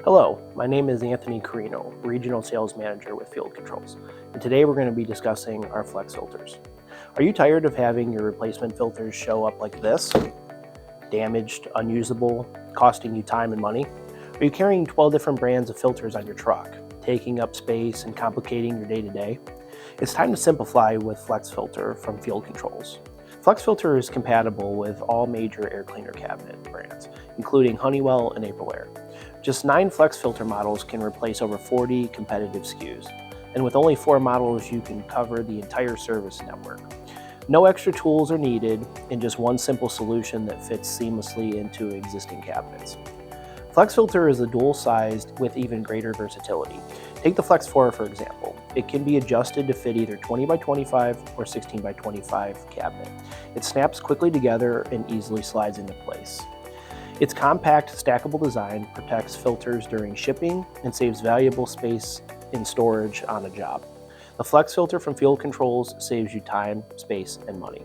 Hello, my name is Anthony Carino, Regional Sales Manager with Field Controls, and today we're going to be discussing our FlexFilters. Are you tired of having your replacement filters show up like this? Damaged, unusable, costing you time and money? Are you carrying 12 different brands of filters on your truck, taking up space and complicating your day-to-day? It's time to simplify with FlexFilter from Field Controls. FlexFilter is compatible with all major air cleaner cabinet brands, including Honeywell and GeneralAire. Just 9 FlexFilter models can replace over 40 competitive SKUs, and with only 4 models you can cover the entire service network. No extra tools are needed, and just one simple solution that fits seamlessly into existing cabinets. FlexFilter is a dual-sized with even greater versatility. Take the Flex 4 for example. It can be adjusted to fit either 20 by 25 or 16 by 25 cabinet. It snaps quickly together and easily slides into place. Its compact, stackable design protects filters during shipping and saves valuable space in storage on a job. The FlexFilter from Field Controls saves you time, space, and money.